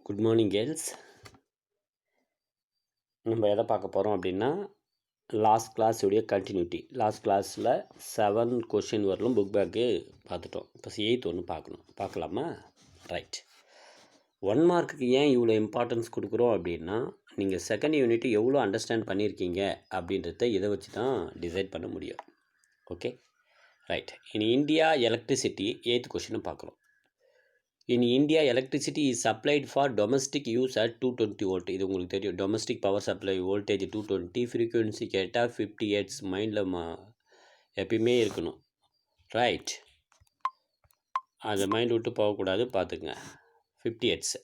Good morning girls. நம்ம எதை பார்க்க போகிறோம் அப்படின்னா லாஸ்ட் கிளாஸுடைய கண்டினியூட்டி. லாஸ்ட் கிளாஸில் 7 கொஷின் வரலும் புக் பேக்கு பார்த்துட்டோம். இப்போ 8 ஒன்று பார்க்கலாமா? ரைட். 1 மார்க்குக்கு ஏன் இவ்வளோ இம்பார்ட்டன்ஸ் கொடுக்குறோம் அப்படின்னா, நீங்கள் செகண்ட் யூனிட் எவ்வளோ அண்டர்ஸ்டாண்ட் பண்ணியிருக்கீங்க அப்படின்றத இதை வச்சு தான் டிசைட் பண்ண முடியும். Okay, right. In India electricity 8th கொஷினை பார்க்குறோம். In India, electricity is supplied for domestic use at 220 volt. இது உங்களுக்கு தெரியும். Domestic power supply voltage 220, frequency கேட்டால் 50 ஹெர்ட்ஸ். மைண்டில் எப்பயுமே இருக்கணும். ரைட், அதை மைண்ட் விட்டு போகக்கூடாது, பார்த்துக்குங்க. 50 hertz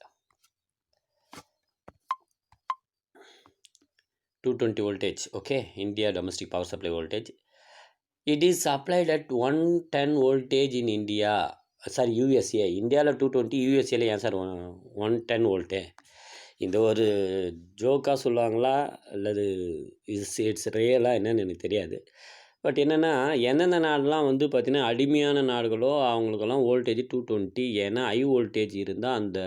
220 voltage. Okay, India domestic power supply voltage. It is supplied at 110 voltage in India. Sir USA. இந்தியாவில் 220, யூஎஸ்ஏல ஏன் சார் 110 வோல்ட்டு? இந்த ஒரு ஜோக்காக சொல்லுவாங்களா அல்லது இட்ஸ் ரியலாக என்னன்னு எனக்கு தெரியாது. பட் என்னென்னா, எந்தெந்த நாடுலாம் வந்து பார்த்திங்கன்னா அடிமையான நாடுகளோ அவங்களுக்கெல்லாம் வோல்டேஜ் 220. ஏன்னா ஹை வோல்டேஜ் இருந்தால் அந்த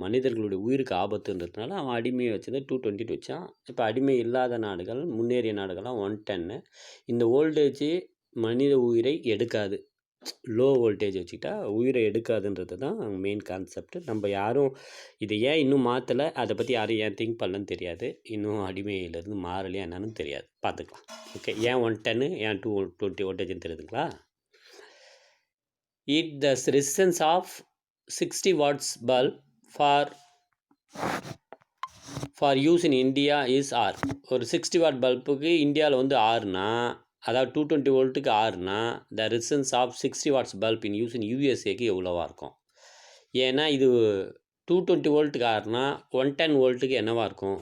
மனிதர்களுடைய உயிருக்கு ஆபத்துன்றதுனால அவன் அடிமையை வச்சதை 220 வச்சான். இப்போ அடிமை இல்லாத நாடுகள், முன்னேறிய நாடுகள்லாம் 110. இந்த வோல்டேஜ் மனித உயிரை எடுக்காது. லோ வோல்டேஜ் வச்சுக்கிட்டா உயிரை எடுக்காதுன்றது தான் மெயின் கான்செப்ட். நம்ம யாரும் இதை ஏன் இன்னும் மாற்றலை, அதை பற்றி யாரும் ஏன் திங்க் பண்ணலன்னு தெரியாது. இன்னும் அடிமையிலேருந்து மாறலையா என்னன்னு தெரியாது, பார்த்துக்கலாம். ஓகே, ஏன் 110 ஏன் 220 வோல்டேஜ்னு தெரியுதுங்களா? It the resistance of 60 watts bulb for use in India is R. ஒரு 60 watt பல்புக்கு இந்தியாவில் வந்து ஆறுனா, அதாவது 220 வோல்ட்டுக்கு ஆறுனா, the resistance of 60 watts bulb in use in யூஎஸ்ஏக்கு எவ்வளோவா இருக்கும்? ஏன்னா இது 220 வோல்ட்டுக்கு ஆறுனா 110 வோல்ட்டுக்கு என்னவாக இருக்கும்?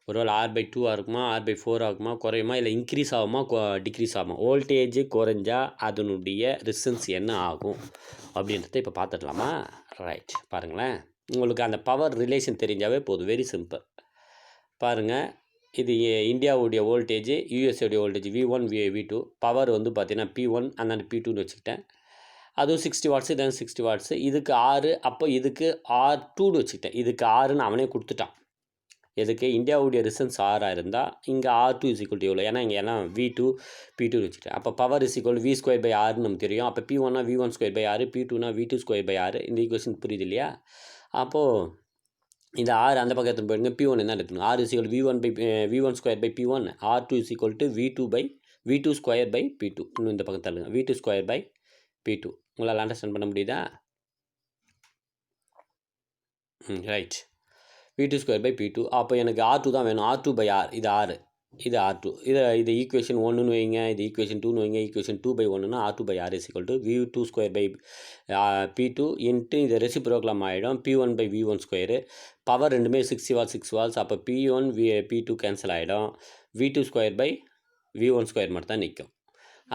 ஒருவேளை R/2 இருக்குமா, R/4 ஆகுமா, குறையுமா, இல்லை இன்க்ரீஸ் ஆகுமா, டிக்ரீஸ் ஆகுமா? வோல்டேஜ் குறைஞ்சா அதனுடைய ரெசிஸ்டன்ஸ் என்ன ஆகும் அப்படின்றத இப்போ பார்த்துடலாமா? ரைட், பாருங்களேன். உங்களுக்கு அந்த பவர் ரிலேஷன் தெரிஞ்சாவே போதும். Very simple. பாருங்கள், இது இந்தியாவுடைய voltage, யூஎஸ்ஏடைய voltage V1 V2. Power வந்து பார்த்தீங்கன்னா P1 அந்தாண்டு P2ன்னு வச்சுக்கிட்டேன். அதுவும் 60 வாட்ஸு, தென் 60 வாட்ஸு. இதுக்கு 6, அப்போ இதுக்கு R2ன்னு வச்சுக்கிட்டேன். இதுக்கு 6ன்னு அவனே கொடுத்துட்டான். எதுக்கு? இந்தியாவுடைய ரெசிஸ்டன்ஸ் 6 இருந்தால் இங்கே R2 இஸ் ஈக்குவல் டு எவ்வளோ? ஏன்னா இங்கே எல்லாம் V2 P2 வச்சுக்கிட்டேன். அப்போ பவர் இஸ் ஈக்குவல் V²/6 நமக்கு தெரியும். அப்போ P1னா V1²/6, P2னா V2²/6. இந்த ஈக்குவேஷன் புரியுது இல்லையா? அப்போது இந்த 6 அந்த பக்கத்தில் போயிடுங்க. P1 என்ன எடுத்துக்கணும்? R is equal V1/P1, R2 is equal to V2/P2. இன்னும் இந்த பக்கம் தள்ளுங்க. V2²/P2. உங்களால் அண்டர்ஸ்டாண்ட் பண்ண முடியுதா? ரைட். V2²/P2. அப்போ எனக்கு R2 தான் வேணும். R2/R. இது 6, இது R2. இது ஈக்குவேஷன் 1ன்னு வைங்க, இது ஈக்குவேஷன் 2ன்னு வைங்க. ஈக்குவேஷன் 2/1னா R2/R is equal to V2²/P2 into இது ரெசிப்ரோக்கல் ஆகிடும். P1/V1². பவர் ரெண்டுமே 60 வாட்ஸ் 6 வாட்ஸ். அப்போ P1 P2 கேன்சல் ஆகிடும். V2²/V1² மட்டும் தான் நிற்கும்.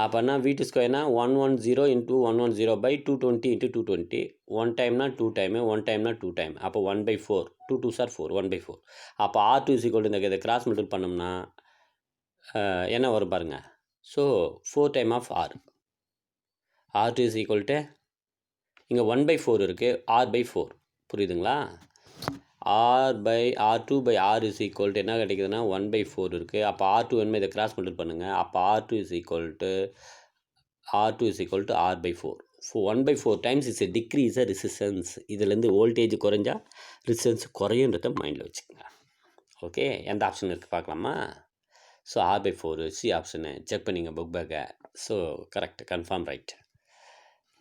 அப்போனா V2²னா 110 × 110/220 × 220. 1 டைம்னா 2 டைமு, 1 டைம்னா 2 டைம். அப்போ 1/4. 2 2s are 4, 1/4. அப்போ R2 இஸ் ஈக்குவல் டு இதை கிராஸ் மல்டிபிள் பண்ணோம்னா என்ன வரும் பாருங்கள். So 4 time of R. R2 is equal to இங்கே 1/4 இருக்குது, R/4. புரியுதுங்களா? R/R2/R இஸ் ஈக்குவல் டு என்ன கிடைக்குதுன்னா 1/4 இருக்குது. அப்போ R2 வேணுமே இதை கிராஸ் மல்டிபிள் பண்ணுங்கள். அப்போ R2 is equal to R/4. 1/4 times is decrease resistance. இதுலேருந்து வோல்டேஜ் குறைஞ்சா ரெசிஸ்டன்ஸ் குறையுன்றத மைண்டில் வச்சுக்கோங்க. ஓகே, எந்த ஆப்ஷன் இருக்குது பார்க்கலாமா? So R/4 C option check பண்ணிங்க புக் பேக்கை. So correct, confirm, right.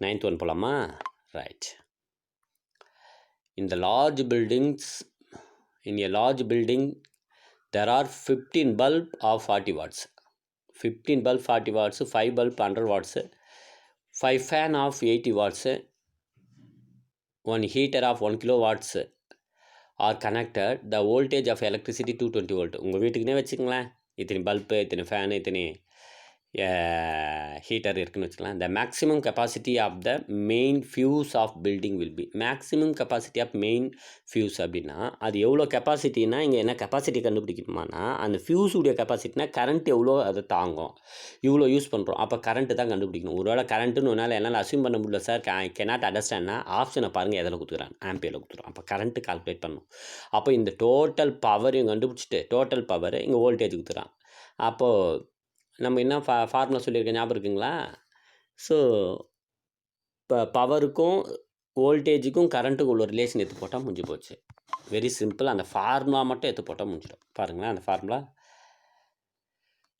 9th one போகலாமா? Right. In a large building, there are 15 bulb of 40 watts. 15 bulb 40 watts, 5 bulb 100 watts, 5 fan of 80 watts, 1 heater of 1 kilowatts are connected. The voltage of electricity 220 volt. உங்கள் வீட்டுக்குன்னே வச்சுங்களேன். இத்தனை bulb, இத்தனை fan, இத்தனை heater இருக்குன்னு வச்சுக்கலாம். The maximum capacity of the main fuse of building will be. Maximum capacity of main fuse அப்படின்னா அது எவ்வளோ கெப்பாசிட்டினா இங்கே என்ன கெப்பாசிட்டி கண்டுபிடிக்கணுமானா அந்த ஃபியூஸுடைய கெப்பாசிட்டினா கரண்ட் எவ்வளோ அதை தாங்கும், இவ்வளோ யூஸ் பண்ணுறோம், அப்போ கரண்ட்டு தான் கண்டுபிடிக்கணும். ஒருவேளை கரண்ட்டுன்னு ஒன்றால் என்னால் அஸ்யூம் பண்ண முடியல சார், கேனாட் அண்டர்ஸ்டாண்ட்னா ஆப்ஷனை பாருங்கள் எதில் கொடுத்துக்கிறான், ஆம்பியரில் கொடுத்துருவோம். அப்போ கரண்ட்டு கால்குலேட் பண்ணணும். அப்போ இந்த டோட்டல் பவரையும் கண்டுபிடிச்சிட்டு டோட்டல் பவர் இங்கே வோல்டேஜ் கொடுத்துறான். அப்போது நம்ம என்ன ஃபார்முலா சொல்லியிருக்கேன் ஞாபகம் இருக்குங்களா? ஸோ இப்போ பவருக்கும் வோல்டேஜுக்கும் கரண்ட்டுக்கும் உள்ள ரிலேஷன் எடுத்து போட்டால் முடிஞ்சு போச்சு. Very simple. அந்த ஃபார்முலா மட்டும் எடுத்து போட்டால் முடிஞ்சிடும். பாருங்களேன் அந்த ஃபார்முலா.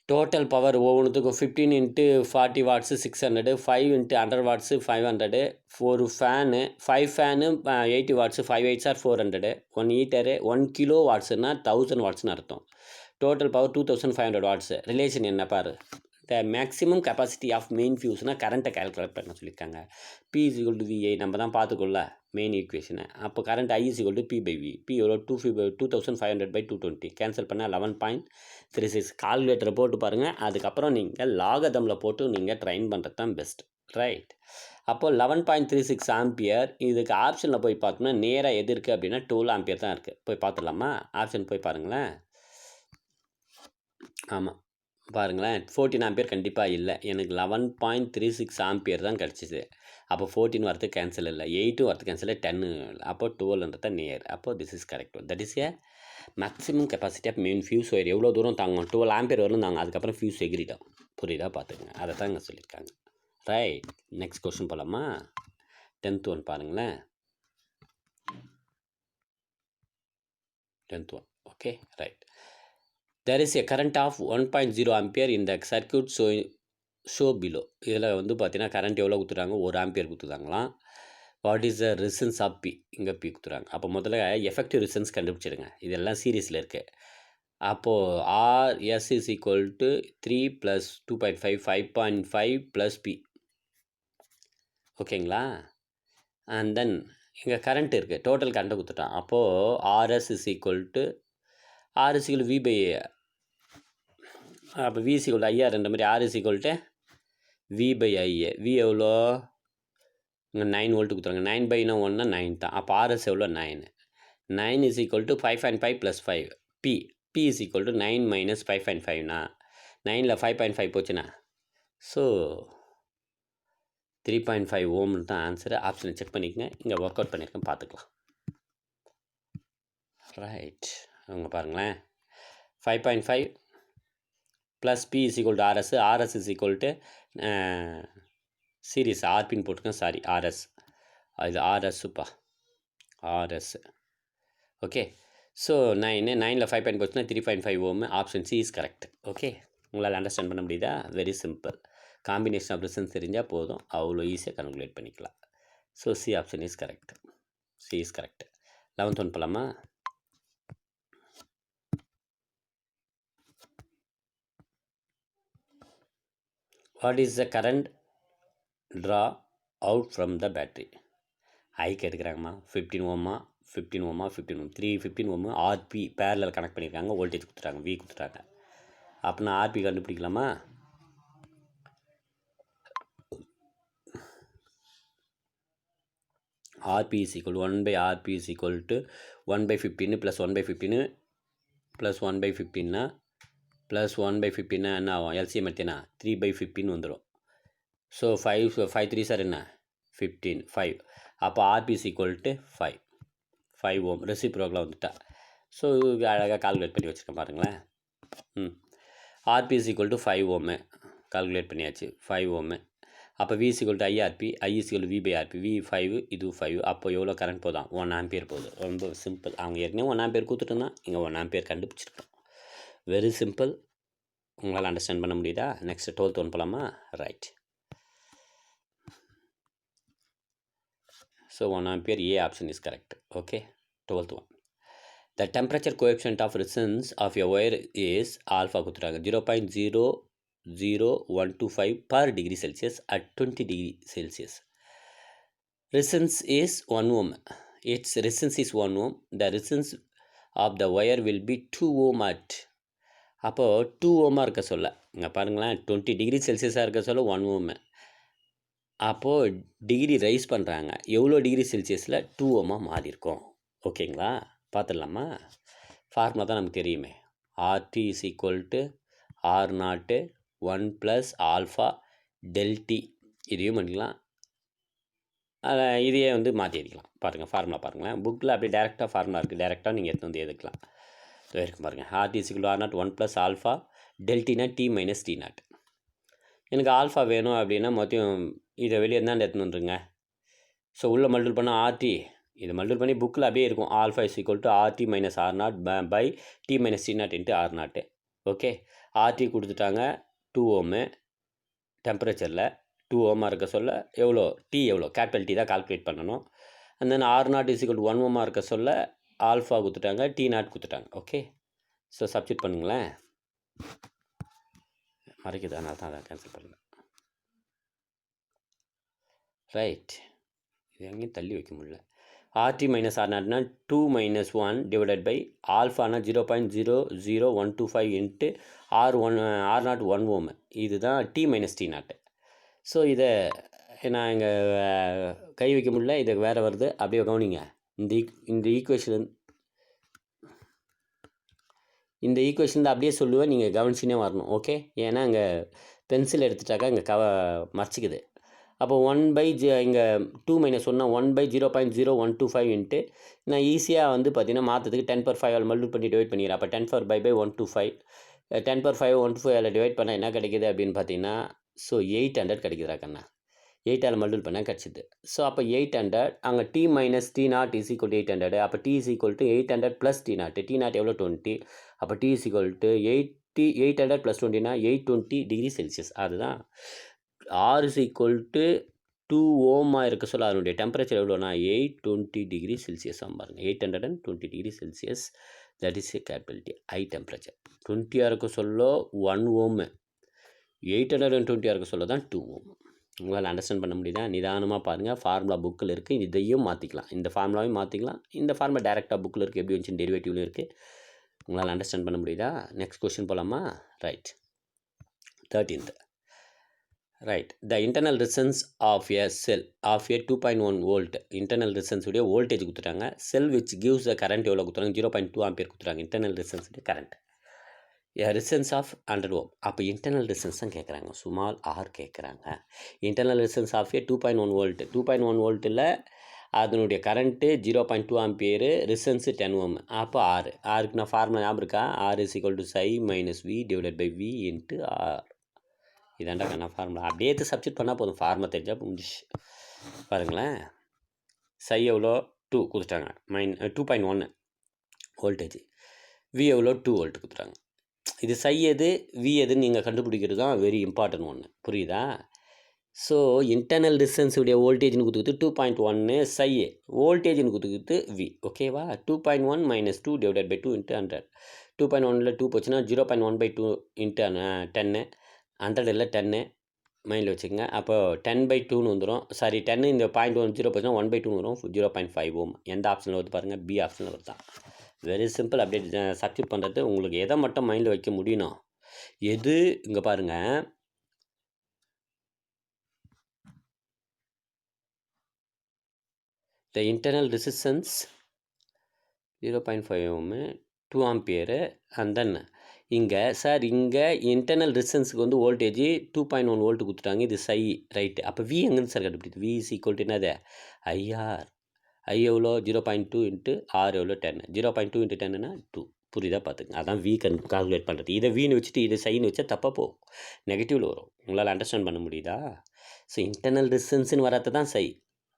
டோட்டல் பவர் ஒவ்வொன்றுத்துக்கும் 15 × 40 வாட்ஸு 600, 5 × 100 வாட்ஸு 500, ஒரு fan 5 fan 80 watts, 5 8s are 400, 1 heater 1 kilo வாட்ஸுன்னா 1000 வாட்ஸ்னு அர்த்தம். Total power 2500 watts. ரிலேஷன் என்ன பாரு, the maximum capacity of main ஃபியூஸ்னால் கரண்ட்டை கேல்குலேட் பண்ண சொல்லியிருக்காங்க. P = VI நம்ம தான் பார்த்துக்கொள்ள மெயின் ஈக்குவேஷனை. அப்போ கரண்ட் I = P/V. P எவ்வளோ 2500/220 கேன்சல் பண்ணால் 11.36. கால்குலேட்டரை போட்டு பாருங்கள். அதுக்கப்புறம் நீங்கள் லாகதமில் போட்டு நீங்கள் ட்ரைன் பண்ணுறது தான் பெஸ்ட். ரைட். அப்போது 11.36 ஆம்பியர். இதுக்கு ஆப்ஷனில் போய் பார்த்தோம்னா நேராக எது இருக்குது அப்படின்னா 12 ஆம்பியர் தான் இருக்குது. போய் பார்த்துடலாமா? ஆப்ஷன் போய் பாருங்களேன். ஆமாம் பாருங்களேன், 14 ஆம்பியர் கண்டிப்பாக இல்லை. எனக்கு 11.36 ஆம்பியர் தான் கிடச்சிது. அப்போ 14 வரது கேன்சல் இல்லை, 8 வரது கேன்சல் இல்லை, 10 அப்போ 12 நியர். அப்போ this is correct. That is a maximum capacity of main fuse wire. எவ்வளோ தூரம் தாங்கும்? 12 ஆம்பியர் வரலும் தாங்க. அதுக்கப்புறம் ஃபியூஸ் எகிரிடும். புரியுதா? பார்த்துக்குங்க. அதை தான் இங்கே சொல்லியிருக்காங்க. ரைட். நெக்ஸ்ட் கொஸ்டின் போகலாமா? 10th ஒன் பாருங்களேன். 10th one. Okay right. There is a current of 1.0 ampere in the circuit show below. இதில் வந்து பார்த்தீங்கன்னா கரண்ட் எவ்வளோ கொடுத்துட்டாங்க? 1 ஆம்பியர் கொடுத்துட்டாங்களாம். What is the resistance of P? இங்கே P கொடுத்துறாங்க. அப்போ முதல்ல எஃபெக்டிவ் ரெசிஸ்டன்ஸ் கண்டுபிடிச்சிடுங்க. இதெல்லாம் சீரீஸில் இருக்குது. அப்போது RS is equal to 3 + 2.5 5.5 + P. ஓகேங்களா? அண்ட் தென் இங்கே கரண்ட் இருக்குது. டோட்டல் கரண்ட்டை கொடுத்துட்டான். அப்போது RS is equal to V/I. அப்போ V = IR என்ற மாதிரி R is equal to V/I. V எவ்வளோ? இங்கே 9 வோல்ட் கொடுத்துறாங்க. 9/9 1னா 9 தான். அப்போ RS எவ்வளோ? 9. 9 is equal to 5.5 + 5. P is equal to 9 - 5.5னா 9ல் 5.5 போச்சுன்னா ஸோ 3.5 ஓம்னு தான் ஆன்சரு. ஆப்ஷனை செக் பண்ணிக்கங்க. இங்கே ஒர்க் அவுட் பண்ணியிருக்கேன், பார்த்துக்கலாம். ரைட். அவங்க பாருங்களேன், 5.5 + P is equal to RS. RS is equal to series RPன்னு போட்டுருக்கேன், சாரி RS. இது RSப்பா, RS. ஓகே. ஸோ 9ல் 5 போச்சுன்னா 3.5 ohm. Option C is correct. Okay, உங்களால் அண்டர்ஸ்டாண்ட் பண்ண முடியுதா? Very simple. Combination of resistance தெரிஞ்சால் போதும், அவ்வளோ ஈஸியாக கால்குலேட் பண்ணிக்கலாம். So C option is correct. C is correct. 11th one போகலாமா? What is the current draw out from the battery? I கேட்டுக்கிறாங்கம்மா. 15 ஓமா 15 ஓமா 15 ஓம் 315 ஓமு RP பேரலல் கனெக்ட் பண்ணியிருக்காங்க. வோல்டேஜ் கொடுத்துட்டாங்க, V கொடுத்துட்டாங்க. அப்படின்னா RP கண்டுபிடிக்கலாமா? RP is equal to 1/RP is equal to 1/15 + 1/15 + 1/15னா plus 1/15னா என்ன ஆகும்? LCM எடுத்தீங்கன்னா 3/15 வந்துடும். ஸோ 5 3s என்ன? 15 5. அப்போ RP is equal to 5 ஓம். ரெசிப்ரோக்கில் வந்துட்டா. ஸோ அழகாக கால்குலேட் பண்ணி வச்சுருக்கேன் பாருங்களேன். RP is equal to 5 ohm calculate பண்ணியாச்சு. 5 ஓமு. அப்போ V is equal to IRP, I is equal to V/RP. V 5, இது 5. அப்போ எவ்வளோ கரண்ட் போதான்? 1 ஆம்பியர் போகுது. ரொம்ப சிம்பிள். அவங்க ஏற்கனவே 1 ஆம்பியர் கொடுத்துட்டோன்னா இங்கே 1 ஆம்பியர் கண்டுபிடிச்சிருக்கோம். Very simple. உங்களால் அண்டர்ஸ்டாண்ட் பண்ண முடியுதா? நெக்ஸ்ட் 12th ஒன் போகலாமா? Right. So 1 ampere, A option is correct. Okay. 12th one. The temperature coefficient of resistance of a wire is alpha கொடுத்துட்டாங்க 0.00125 per degree Celsius at 20 degree Celsius. Resistance is 1 ohm. Its resistance is 1 ohm. The resistance of the wire will be 2 ohm at அப்போது 2 ஓமாக இருக்க சொல்ல இங்கே பாருங்களேன் 20 degree செல்சியஸாக இருக்க சொல்ல 1 ohm. அப்போது டிகிரி ரைஸ் பண்ணுறாங்க, எவ்வளோ டிகிரி செல்சியஸில் 2 ஓமாக மாறி இருக்கும். ஓகேங்களா, பார்த்துடலாமா? ஃபார்முலா தான் நமக்கு தெரியுமே, RT is equal to R0 1 + alpha டெல்டி. இதையும் பண்ணிக்கலாம், இதையே வந்து மாற்றி எழுதிக்கலாம். பாருங்கள் ஃபார்முலா பாருங்களேன், புக்கில் அப்படியே டேரெக்டாக ஃபார்முலா இருக்குது, டேரெக்டாக நீங்கள் எடுத்து வந்து எழுதிக்கலாம். இருக்கும் பாருங்கள், RT is equal to R0 1 + alpha டெல்டினா T - T0. எனக்கு ஆல்ஃபா வேணும் அப்படின்னா மொத்தம் இதை வெளியே இருந்தால் எடுத்துன்னு வந்துருங்க. ஸோ உள்ளே மல்டிபிள் பண்ணால் RT, இதை மல்டிபிள் பண்ணி புக்கில் அப்படியே இருக்கும், alpha is equal to RT - R0 by T - T0 into R0. Okay, RT கொடுத்துட்டாங்க 2 ஓமு, டெம்பரேச்சரில் 2 ஓமாக இருக்க சொல்ல எவ்வளோ T, எவ்வளோ கேபிட்டல் T தான் கால்குலேட் பண்ணணும். And then R0 is equal to 1 ஓமாக இருக்க சொல்ல ஆல்ஃபா கொடுத்துட்டாங்க, T0 கொடுத்துட்டாங்க. ஓகே, ஸோ சப்ஸ்டிட் பண்ணுங்களேன். மறைக்குது, அதனால தான் அதை கேன்சல் பண்ணல. ரைட், இது எங்கேயும் தள்ளி வைக்க முடியல. RT - R0னா 2 - 1 டிவைடட் பை ஆல்ஃபானா 0.00125 இன்ட்டு R0 1 ஓம். இதுதான் T - T0. ஸோ இதை நான் இங்கே கை வைக்க முடியல, இதை வேறு வருது, அப்படியே கவனிங்க. இந்த ஈக்குவேஷன் தான் அப்படியே சொல்லுவேன், நீங்கள் கவனிச்சினே வரணும். ஓகே, ஏன்னா இங்கே பென்சில் எடுத்துட்டாக்கா இங்கே மறைச்சிக்குது. அப்போ 1 இங்கே 2 - 1னா 1/0.0125 இன்ட்டு நான் ஈஸியாக வந்து பார்த்தீங்கன்னா மாற்றத்துக்கு 10⁵ மல்டிபிள் பண்ணி டிவைட் பண்ணிக்கிறேன். அப்போ 10⁵/125 10⁵ 125 அதில் டிவைட் பண்ணால் என்ன கிடைக்கிது அப்படின்னு பார்த்தீங்கன்னா, ஸோ 800 கிடைக்குதுரா கண்ணா. 8ஆல் மல்டிபிள் பண்ணால் கிடச்சிது. ஸோ அப்போ 800, அங்கே T - T0 is equal to 800. அப்போ T is equal to 800 + T0. T0 எவ்வளோ 20. அப்போ T is equal to 800 + 20னா 820 degree Celsius. அதுதான் R இஸ் ஈக்குவல் டு 2 ஓமாக இருக்க சொல்ல அதனுடைய டெம்பரேச்சர் எவ்வளோனா 820 டிகிரி செல்சியஸ். பாருங்க 820 degree Celsius, that is a capital T, high temperature. 20ஆக இருக்க சொல்ல 1 ஓமு, 820 இருக்க சொல்ல தான் 2 ஓம். உங்களால் அண்டர்ஸ்டாண்ட் பண்ண முடியுதா? நிதானமாக பாருங்கள், ஃபார்முலா புக்கில் இருக்குது, இதையும் மாற்றிக்கலாம், இந்த ஃபார்முலாவையும் மாற்றிக்கலாம், இந்த ஃபார்முலா டேரெக்டாக புக்கில் இருக்குது, எப்படி வந்துச்சு டெரிவேட்டிவ்லையும் இருக்குது. உங்களால் அண்டர்ஸ்டாண்ட் பண்ண முடியுதா? நெக்ஸ்ட் கொஸ்டின் போகலாமா? Right, 13th. Right, the internal resistance of a cell of a 2.1 volt. Internal ரெசிஸ்டன்ஸுடைய வோல்டேஜ் கொடுத்துட்டாங்க. Cell which gives the current எவ்வளோ கொடுத்துறாங்க? 0.2 ஆம்பியர் கொடுத்துறாங்க. இன்டர்னல் ரெசிஸ்டன்ஸுடைய கரண்ட் ரெசிஸ்டன்ஸ் ஆஃப் 100 ஓம். அப்போ இன்டர்னல் ரெசிஸ்டன்ஸ் தான் கேட்குறாங்க, ஸ்மால் ஆர் கேட்குறாங்க. Internal resistance of a 2.1 volt. 2.1 வோல்ட்டில் அதனுடைய கரண்ட்டு 0.2 ஆம்பியரு, ரெசிஸ்டன்ஸு 10 ஓம். அப்போ ஆருக்கு நான் ஃபார்முலா ஞாபகம் இருக்கா? R is equal to ψ - V divided by V into R. இதாண்டா கண்ணா ஃபார்முலா. அப்படியே எடுத்து சப்ஸ்டிட் பண்ணால் போதும், ஃபார்முலா தெரிஞ்சால் முடிஞ்சிச்சு. பாருங்களேன், ψ எவ்வளோ 2 கொடுத்துட்டாங்க, 2.1 வோல்டேஜ். V எவ்வளோ 2 வோல்ட் கொடுத்துட்டாங்க. இது ψ எது V எதுன்னு நீங்கள் கண்டுபிடிக்கிறது தான் வெரி இம்பார்ட்டன்ட் ஒன்று, புரியுதா? ஸோ இன்டர்னல் ரெசிஸ்டன்ஸுடைய வோல்டேஜ்னு கொடுத்துக்கிட்டு 2.1 ψ, வோல்டேஜ்னு கொடுத்துக்கிட்டு V. ஓகேவா? 2.1 - 2 டிவைடட் பை 2 இன்ட்டு 100. 2.1ல் 2 போச்சுன்னா 0.1/2 இன்ட்டு 10. 100ல் 10 மைண்டில் வச்சுக்கோங்க. அப்போ 10/2ன்னு வந்துடும். சாரி, 10 இந்த 0.10 போச்சுன்னா 1/2 வரும். 0.5 ஓம். எந்த ஆப்ஷனில் வருது பாருங்கள்? பி ஆப்ஷனில் வருது தான். Very simple. அப்படியே சப்ஸ்டிட் பண்ணுறது. உங்களுக்கு எதை மட்டும் மைண்டில் வைக்க முடியணும், எது இங்கே பாருங்கள், த internal resistance 0.5 ohm, 2 ampere. And then இங்கே சார் இங்கே இன்டர்னல் ரெசிஸ்டன்ஸுக்கு வந்து வோல்டேஜ் 2.1 வோல்ட் கொடுத்துட்டாங்க, இது ψ, ரைட்டு. அப்போ V எங்கேருந்து சார் கண்டுபிடிக்குது? V இஸ் ஈக்குவல் டு என்னது? IR. I எவ்வளோ? 0.2 இன்ட்டு R எவ்வளோ? 10. 0.2 இன்ட்டு 10னா 2. புரியுதா? பார்த்துங்க, அதான் V கால்குலேட் பண்ணுறது. இதை Vன்னு வச்சுட்டு இதை சைன்னு வச்சா தப்பாக போகும், நெகட்டிவில் வரும். உங்களால் அண்டர்ஸ்டாண்ட் பண்ண முடியுதா? ஸோ இன்டர்னல் ரெசிஸ்டன்ஸ்னு வரது தான் ψ.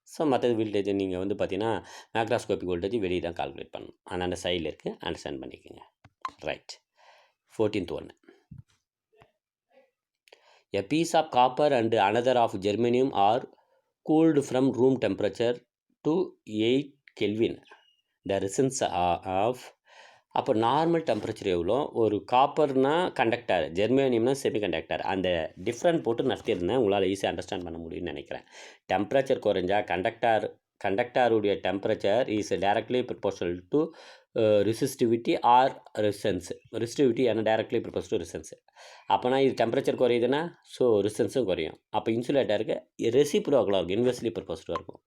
ஸோ மற்றது வோல்டேஜ் நீங்கள் வந்து பார்த்தீங்கன்னா மேக்ரோஸ்கோபிக் வோல்டேஜ் வெளியே தான் கால்குலேட் பண்ணணும். ஆனால் அந்த சைடில் இருக்குது, அண்டர்ஸ்டாண்ட் பண்ணிக்கோங்க. Right, 14th one. A piece of copper and another of germanium are cooled from room temperature to 8 Kelvin. The resistance of, அப்போ நார்மல் டெம்பரேச்சர் எவ்வளோ? ஒரு காப்பர்னா கண்டக்டர், ஜெர்மேனியம்னா செமிகண்டக்டர். அந்த டிஃப்ரெண்ட் போட்டு நடத்தியிருந்தேன், உங்களால் ஈஸியாக அண்டர்ஸ்டாண்ட் பண்ண முடியும்னு நினைக்கிறேன். டெம்பரேச்சர் குறைஞ்சா கண்டக்டருடைய temperature is directly proportional to resistivity or resistance. Resistivity ஏன்னா டைரக்ட்லி ப்ரிப்போஸ் டு ரெசிஸ்டன்ஸ். அப்போனா இது டெம்பரேச்சர் குறையுதுன்னா ஸோ ரெசிஸ்டன்ஸும் குறையும். அப்போ இன்சுலேட்டருக்கு ரெசிப்ரோக்கலாக இருக்கும், இன்வெர்ஸ்லி ப்ரிப்போஸ்டாக இருக்கும்.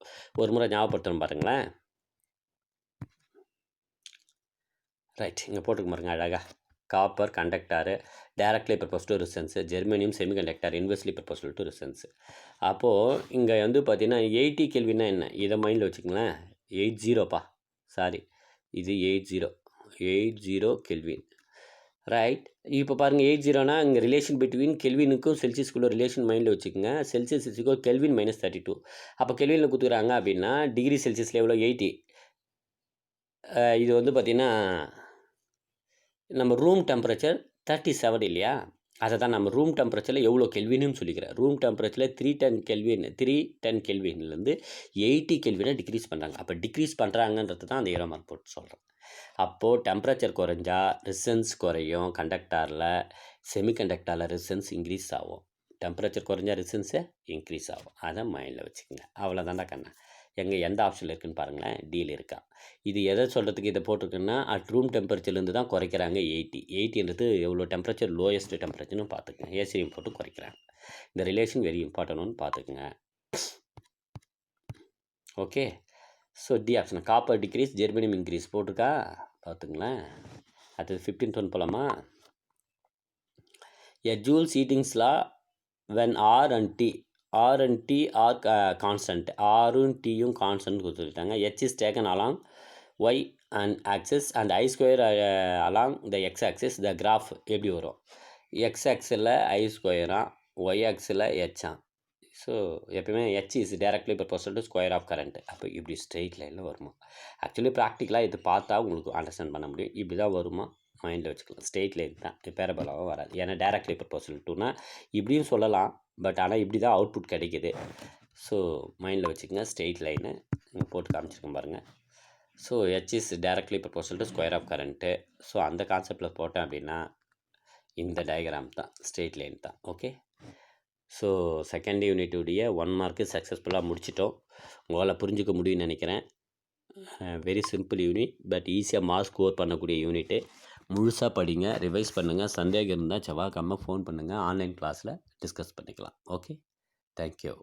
ஒரு முறை ஞாபகப்படுத்தணும் பாருங்களேன். ரைட், இங்கே போட்டுக்க பாருங்க அழகாக. Copper conductor directly proportional to resistance, germanium semiconductor inversely proportional to resistance. அப்போது இங்கே வந்து பார்த்தீங்கன்னா 80 கெல்வின்னா என்ன, இதை மைண்டில் வச்சுக்கங்களேன். 80 சாரி, இது 80 கெல்வின். ரைட், இப்போ பாருங்கள் 80னா இங்கே ரிலேஷன் பிட்வீன் கெல்வினுக்கும் செல்சியஸ்க்குள்ள ரிலேஷன் மைண்டில் வச்சுக்கோங்க. செல்சியஸ் இஸ்க்கோ கெல்வின் -32. அப்போ கெல்வினில் கொடுத்துக்கிறாங்க அப்படின்னா டிகிரி செல்சியஸில் எவ்வளோ 80. இது வந்து பார்த்திங்கன்னா நம்ம ரூம் டெம்பரேச்சர் 37 இல்லையா, அதை தான் நம்ம ரூம் டெம்பரேச்சரில் எவ்வளோ கெல்வின்னு சொல்லிக்கிறேன். ரூம் டெம்பரேச்சரில் 310 கெல்வின்லேருந்து 80 கெல்வினை டிக்ரீஸ் பண்ணுறாங்க. அப்போ டிக்ரீஸ் பண்ணுறாங்கன்றது தான் அந்த 0 மார்க் போட்டு சொல்கிறேன். அப்போது டெம்பரேச்சர் குறைஞ்சா ரெசிஸ்டன்ஸ் குறையும், கண்டக்டாரில் செமிகண்டக்டாரில் ரெசிஸ்டன்ஸ் இன்க்ரீஸ் ஆகும். டெம்பரேச்சர் குறைஞ்சா ரெசிஸ்டன்ஸு இன்க்ரீஸ் ஆகும். அதை மைண்டில் வச்சுக்கோங்க. அவ்வளோதான்டா கண்ணா. எந்த ஆப்ஷனில் இருக்குதுன்னு பாருங்களேன். டீல் இருக்கா. இது எதை சொல்கிறதுக்கு இதை போட்டிருக்குன்னா அட் ரூம் டெம்பரேச்சர்லேருந்து தான் குறைக்கிறாங்க 80ன்றது எவ்வளோ டெம்பரேச்சர் லோயஸ்ட் டெம்பரேச்சர்னு பார்த்துக்குங்க. ஏசியும் போட்டு குறைக்கிறாங்க. இந்த ரிலேஷன் வெரி இம்பார்ட்டன்ட்னு பார்த்துக்குங்க. Okay, so D option copper decrease germanium increase போட்டிருக்கா பார்த்துங்களேன். அடுத்தது 15th ஒன் போகலாமா. A Joule's heatings law when R and T are constant. ஆரும் டீயும் கான்ஸ்டன்ட் கொடுத்துட்டாங்க. H is taken along y and axis and I square along the x axis. the graph எப்படி வரும், x axisல I ஸ்கொயரா, y axisல ஹெச்சா. So எப்பயுமே H is directly proportional to square of current. அப்போ இப்படி straight லைனில் வருமா. ஆக்சுவலி ப்ராக்டிக்கலாக இது பார்த்தா உங்களுக்கு அண்டர்ஸ்டாண்ட் பண்ண முடியும். இப்படி தான் வருமா, மைண்டில் வச்சுக்கலாம். ஸ்ட்ரெயிட் லைன் தான், பேரபோலாவாக வராது. ஏன்னா டைரக்ட்லி ப்ரொபோசல் டூனா இப்படியும் சொல்லலாம், பட் ஆனால் இப்படி தான் அவுட்புட் கிடைக்கிது. ஸோ மைண்டில் வச்சுக்கோங்க. ஸ்ட்ரெயிட் லைனு இங்கே போட்டு காமிச்சிருக்கேன் பாருங்கள். So H is directly proposal to square of current. So அந்த கான்செப்டில் போட்டேன் அப்படின்னா இந்த டயக்ராம் தான், ஸ்ட்ரெயிட் லைன் தான். ஓகே, ஸோ செகண்ட் யூனிட்டுடைய 1 மார்க்கு சக்ஸஸ்ஃபுல்லாக முடிச்சிட்டோம். உங்களால் புரிஞ்சிக்க முடியும்னு நினைக்கிறேன். வெரி சிம்பிள் யூனிட், பட் ஈஸியாக மார்க் ஸ்கோர் பண்ணக்கூடிய யூனிட்டு. முழுசாக படிங்க, ரிவைஸ் பண்ணுங்கள். சந்தேகம் இருந்தால் செவ்வாய்க்கிழமை ஃபோன் பண்ணுங்கள். ஆன்லைன் கிளாஸில் டிஸ்கஸ் பண்ணிக்கலாம். Okay, thank you.